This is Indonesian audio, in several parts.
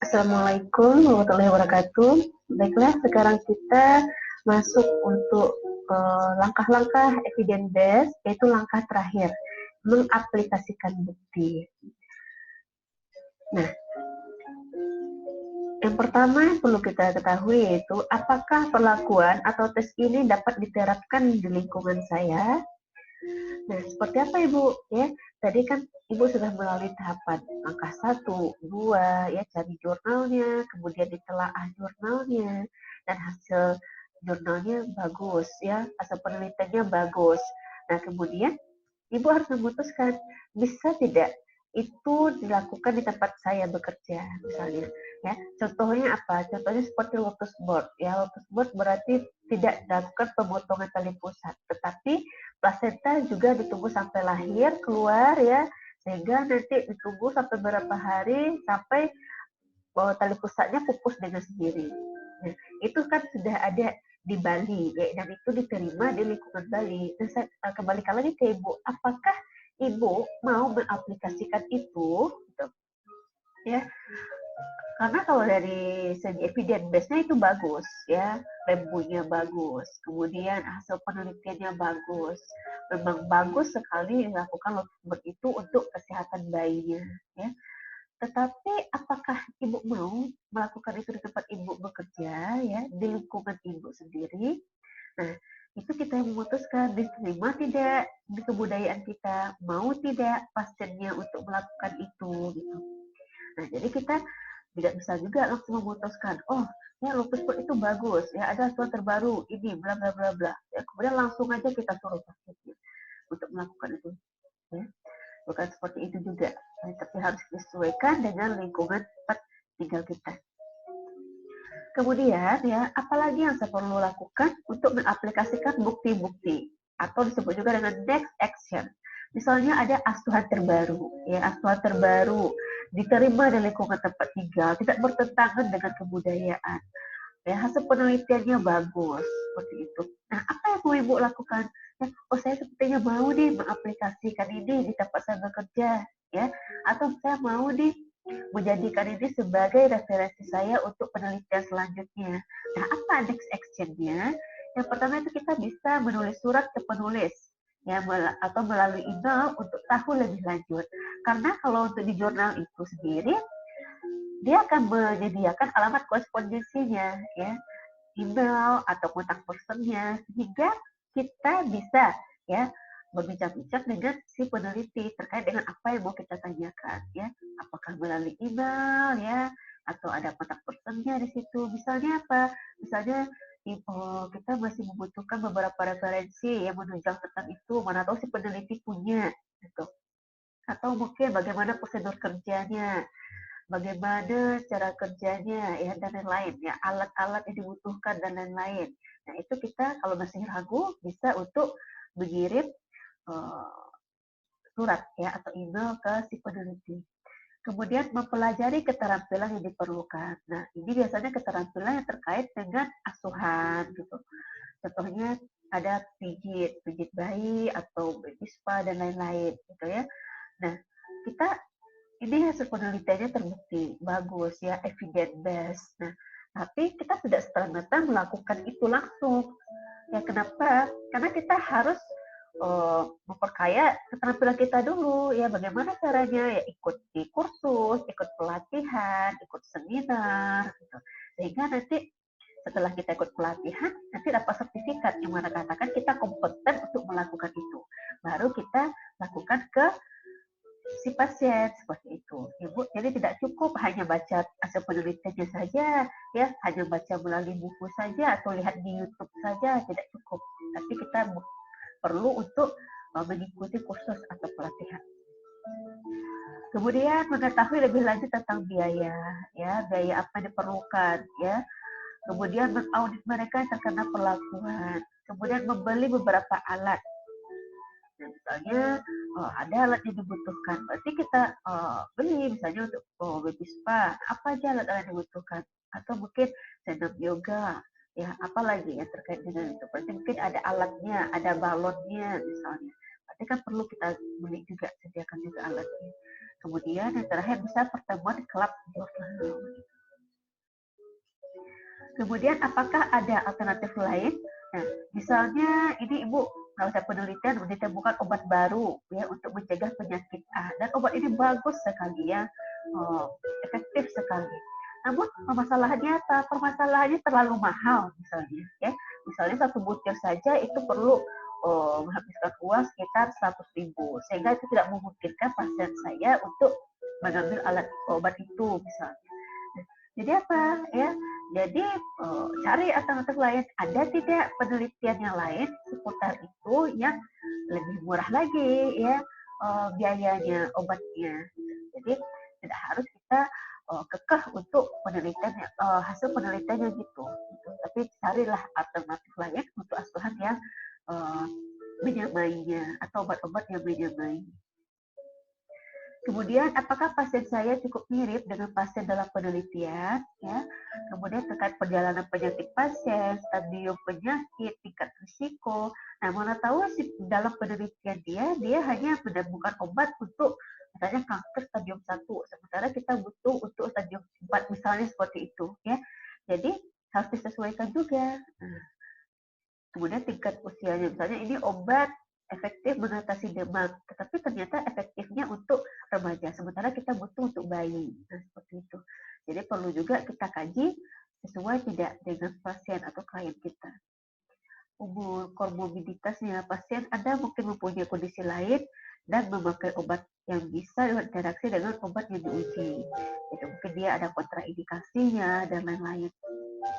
Assalamualaikum warahmatullahi wabarakatuh. Baiklah, sekarang kita masuk untuk langkah-langkah evidence based, yaitu langkah terakhir, mengaplikasikan bukti. Nah, yang pertama yang perlu kita ketahui yaitu apakah perlakuan atau tes ini dapat diterapkan di lingkungan saya. Nah, seperti apa Ibu? Ya, tadi kan Ibu sudah melalui tahapan langkah 1, 2, ya cari jurnalnya, kemudian ditelaah jurnalnya, dan hasil jurnalnya bagus, ya, hasil penelitiannya bagus. Nah, kemudian Ibu harus memutuskan bisa tidak itu dilakukan di tempat saya bekerja, misalnya. Ya, contohnya apa? Contohnya seperti lotus board. Ya, lotus board berarti tidak dilakukan pemotongan tali pusat, tetapi plasenta juga ditunggu sampai lahir keluar ya, sehingga nanti ditunggu sampai berapa hari sampai tali pusatnya pupus dengan sendiri. Nah, itu kan sudah ada di Bali ya, dan itu diterima di lingkungan Bali. Dan saya kembalikan lagi ke Ibu, apakah Ibu mau mengaplikasikan itu gitu, ya, karena kalau dari segi evidence base-nya itu bagus ya, rembunya bagus, kemudian hasil penelitiannya bagus, memang bagus sekali dilakukan lotus itu untuk kesehatan bayinya ya. Tetapi apakah Ibu mau melakukan itu di tempat Ibu bekerja ya, di lingkungan Ibu sendiri? Nah, itu kita yang memutuskan diterima tidak di kebudayaan kita, mau tidak pasiennya untuk melakukan itu gitu. Nah, jadi kita tidak bisa juga langsung memutuskan, oh ya lupus itu bagus, ya ada asuhan terbaru ini bla bla bla bla. Ya, kemudian langsung aja kita suruh pasiennya untuk melakukan itu. Ya. Bukan seperti itu juga, tapi harus disesuaikan dengan lingkungan tempat tinggal kita. Kemudian ya, apalagi yang saya perlu lakukan untuk mengaplikasikan bukti-bukti atau disebut juga dengan next action. Misalnya ada asuhan terbaru, ya asuhan terbaru diterima di lingkungan tempat tinggal, tidak bertentangan dengan kebudayaan. Ya, hasil penelitiannya bagus, seperti itu. Nah, apa yang mau Ibu lakukan? Ya, oh saya sepertinya mau nih mengaplikasikan ini di tempat saya bekerja, ya, atau saya mau nih menjadikan ini sebagai referensi saya untuk penelitian selanjutnya. Nah, apa next action-nya? Yang pertama itu kita bisa menulis surat ke penulis, ya, atau melalui email untuk tahu lebih lanjut. Karena kalau untuk di jurnal itu sendiri, dia akan menyediakan alamat korespondensinya, ya, email atau kontak personnya, sehingga kita bisa ya berbincang-bincang dengan si peneliti terkait dengan apa yang mau kita tanyakan, ya, apakah melalui email ya, atau ada kontak personnya di situ. Misalnya apa? Misalnya kita masih membutuhkan beberapa referensi yang menunjang tentang itu, mana tahu si peneliti punya, gitu. Atau mungkin bagaimana prosedur kerjanya, bagaimana cara kerjanya ya, dan lain-lain ya, alat-alat yang dibutuhkan dan lain-lain. Nah, itu kita kalau masih ragu bisa untuk mengirim surat ya atau email ke si peneliti. Kemudian mempelajari keterampilan yang diperlukan. Nah, ini biasanya keterampilan yang terkait dengan asuhan gitu. Contohnya ada pijit bayi atau baby spa dan lain-lain gitu ya. Nah, kita ini hasil penelitiannya terbukti bagus ya, evidence based. Nah, tapi kita tidak serta-merta melakukan itu langsung. Ya, kenapa? Karena kita harus memperkaya keterampilan kita dulu ya, bagaimana caranya ya, ikut di kursus, ikut pelatihan, ikut seminar gitu. Sehingga nanti setelah kita ikut pelatihan nanti dapat sertifikat yang mana katakan kita kompeten untuk melakukan itu, baru kita lakukan ke si pasien seperti itu, Ibu. Jadi tidak cukup hanya baca hasil penelitiannya saja, ya, hanya baca melalui buku saja atau lihat di YouTube saja tidak cukup. Tapi kita perlu untuk mengikuti kursus atau pelatihan. Kemudian mengetahui lebih lanjut tentang biaya, ya, biaya apa yang diperlukan, ya. Kemudian mengaudit mereka yang terkena perlakuan. Kemudian membeli beberapa alat. Nah, misalnya ada alat yang dibutuhkan, berarti kita beli misalnya untuk baby spa, apa aja alat-alat yang dibutuhkan, atau mungkin senam yoga, ya apalagi yang terkait dengan itu. Berarti mungkin ada alatnya, ada balonnya misalnya. Berarti kan perlu kita beli juga, sediakan juga alatnya. Kemudian yang terakhir bisa pertemuan klub jurnal. Kemudian apakah ada alternatif lain? Nah, misalnya ini Ibu melakukan penelitian ditemukan obat baru ya untuk mencegah penyakit A dan obat ini bagus sekali ya, efektif sekali. Namun permasalahannya apa? Permasalahannya terlalu mahal misalnya ya. Misalnya satu butir saja itu perlu menghabiskan uang sekitar 100.000 sehingga itu tidak memungkinkan pasien saya untuk mengambil alat obat itu misalnya. Jadi apa ya? Jadi cari alternatif lain. Ada tidak penelitian yang lain seputar itu yang lebih murah lagi ya biayanya obatnya. Jadi tidak harus kita kekeh untuk penelitian hasil penelitiannya gitu. Tapi carilah alternatif lain untuk asuhan yang uh, menyamainya atau obat-obat yang menyamai. Kemudian, apakah pasien saya cukup mirip dengan pasien dalam penelitian? Ya. Kemudian terkait perjalanan penyakit pasien, stadium penyakit, tingkat risiko. Nah, mana tahu sih dalam penelitian dia hanya menemukan obat untuk misalnya kanker stadium 1, sementara kita butuh untuk stadium 4, misalnya seperti itu. Ya. Jadi, harus disesuaikan juga. Nah, kemudian tingkat usianya, misalnya ini obat efektif mengatasi demam, tetapi ternyata efektifnya untuk remaja, sementara kita butuh untuk bayi. Nah, seperti itu. Jadi perlu juga kita kaji sesuai tidak dengan pasien atau klien kita. Umur, komorbiditasnya, pasien ada mungkin mempunyai kondisi lain dan memakai obat yang bisa berinteraksi dengan obat yang diuji. Jadi mungkin dia ada kontraindikasinya dan lain-lain.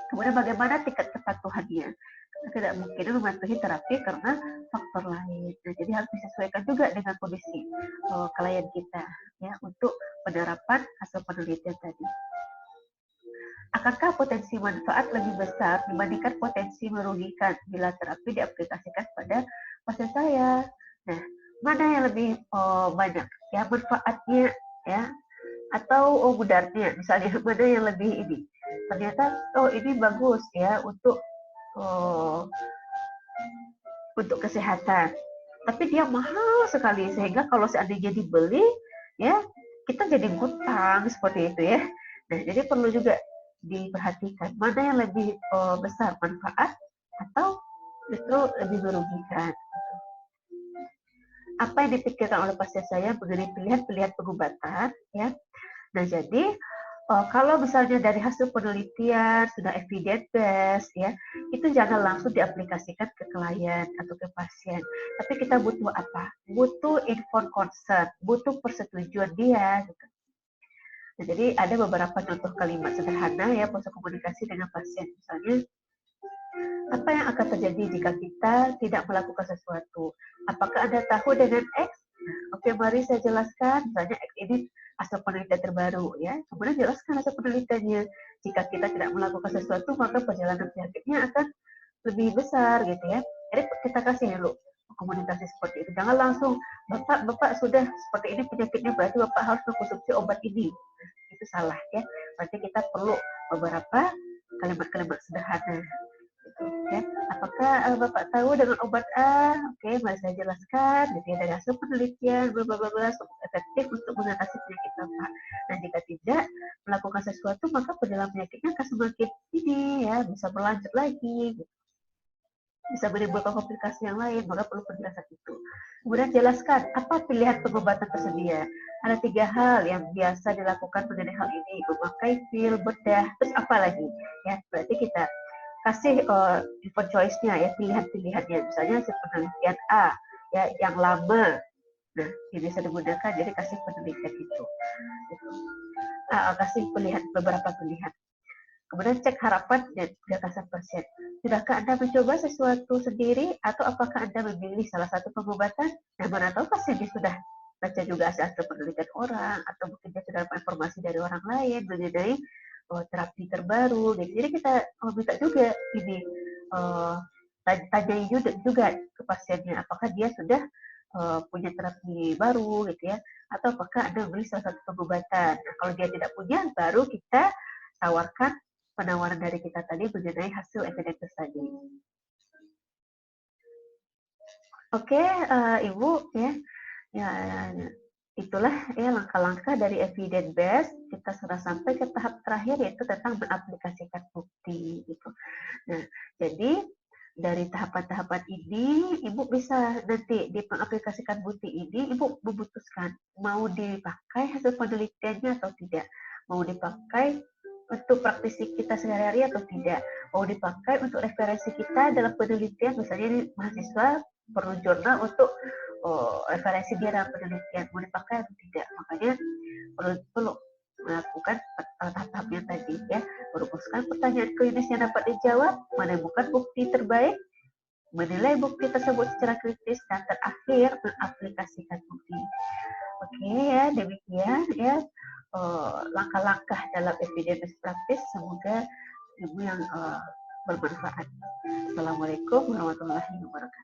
Kemudian bagaimana tingkat kepatuhannya? Kita tidak mungkin mematuhi terapi karena faktor lain. Nah, jadi harus disesuaikan juga dengan kondisi klien kita ya untuk penerapan hasil penelitian tadi. Akankah potensi manfaat lebih besar dibandingkan potensi merugikan bila terapi diaplikasikan pada pasien saya? Nah, mana yang lebih banyak ya manfaatnya ya atau mudaratnya, misalnya mana yang lebih ini? Ternyata ini bagus ya oh, untuk kesehatan, tapi dia mahal sekali sehingga kalau seandainya dibeli ya kita jadi ngutang seperti itu ya. Nah, jadi perlu juga diperhatikan mana yang lebih besar manfaat atau justru lebih merugikan. Apa yang dipikirkan oleh pasien saya mengenai pilihan-pilihan pengobatan ya. Nah, jadi kalau misalnya dari hasil penelitian sudah evidence based ya, itu jangan langsung diaplikasikan ke klien atau ke pasien. Tapi kita butuh apa? Butuh informed consent, butuh persetujuan dia. Gitu. Nah, jadi ada beberapa contoh kalimat sederhana ya proses komunikasi dengan pasien. Misalnya, apa yang akan terjadi jika kita tidak melakukan sesuatu? Apakah Anda tahu dengan X? Oke, mari saya jelaskan. Misalnya X ini hasil penelitian terbaru ya. Kemudian jelaskan hasil penelitiannya. Jika kita tidak melakukan sesuatu, maka perjalanan penyakitnya akan lebih besar gitu ya. Jadi kita kasih dulu komunikasi seperti itu. Jangan langsung, Bapak sudah seperti ini penyakitnya, berarti Bapak harus mengkonsumsi obat ini. Itu salah ya. Berarti kita perlu beberapa kalimat-kalimat sederhana. Gitu, ya. Apakah Bapak tahu dengan obat A? Oke, mari saya jelaskan. Gitu ya, dari hasil penelitian, bla bla bla efektif untuk mengatasi penyakit Bapak. Dan jika tidak melakukan sesuatu, maka perjalanan penyakitnya akan semakin ini ya, bisa berlanjut lagi. Gitu. Bisa menimbulkan komplikasi yang lain, maka perlu penjelasan itu. Kemudian jelaskan apa pilihan pengobatan tersedia. Ada 3 hal yang biasa dilakukan mengenai hal ini, memakai pil, bedah, terus apa lagi? Ya, berarti kita kasih different choice-nya ya, pilihan-pilihannya. Misalnya penelitian A, ya yang lama. Nah, ini bisa digunakan, jadi kasih penelitian itu. Gitu. Kasih pilihan, beberapa pilihan. Kemudian cek harapan dan gagasan pasien. Sudahkah Anda mencoba sesuatu sendiri atau apakah Anda memilih salah satu pengobatan? Nah, mana tahu pasien dia sudah baca juga hasil penelitian orang atau mungkin dia sudah dapat informasi dari orang lain mengenai terapi terbaru. Jadi kita minta juga ini tanyai juga ke pasiennya apakah dia sudah punya terapi baru gitu ya, atau apakah Anda membeli salah satu pengobatan. Nah, kalau dia tidak punya, baru kita tawarkan penawaran dari kita tadi mengenai hasil evidence tadi. Oke, Ibu ya. Ya, itulah ya langkah-langkah dari evidence based. Kita sudah sampai ke tahap terakhir, yaitu tentang mengaplikasikan bukti gitu. Nah, jadi dari tahapan-tahapan ini ibu bisa nanti di mengaplikasikan bukti ini, ibu memutuskan mau dipakai hasil penelitiannya atau tidak, mau dipakai untuk praktisi kita sehari-hari atau tidak, mau dipakai untuk referensi kita dalam penelitian, misalnya ini mahasiswa perlu jurnal untuk referensi dia dalam penelitian, mau dipakai atau tidak. Makanya perlu melakukan tahap-tahap yang tadi ya, merumuskan pertanyaan klinis yang dapat dijawab, menemukan bukti terbaik, menilai bukti tersebut secara kritis, dan terakhir mengaplikasikan bukti. Oke ya, demikian ya langkah-langkah dalam evidence practice. Semoga ilmu yang bermanfaat. Assalamualaikum warahmatullahi wabarakatuh.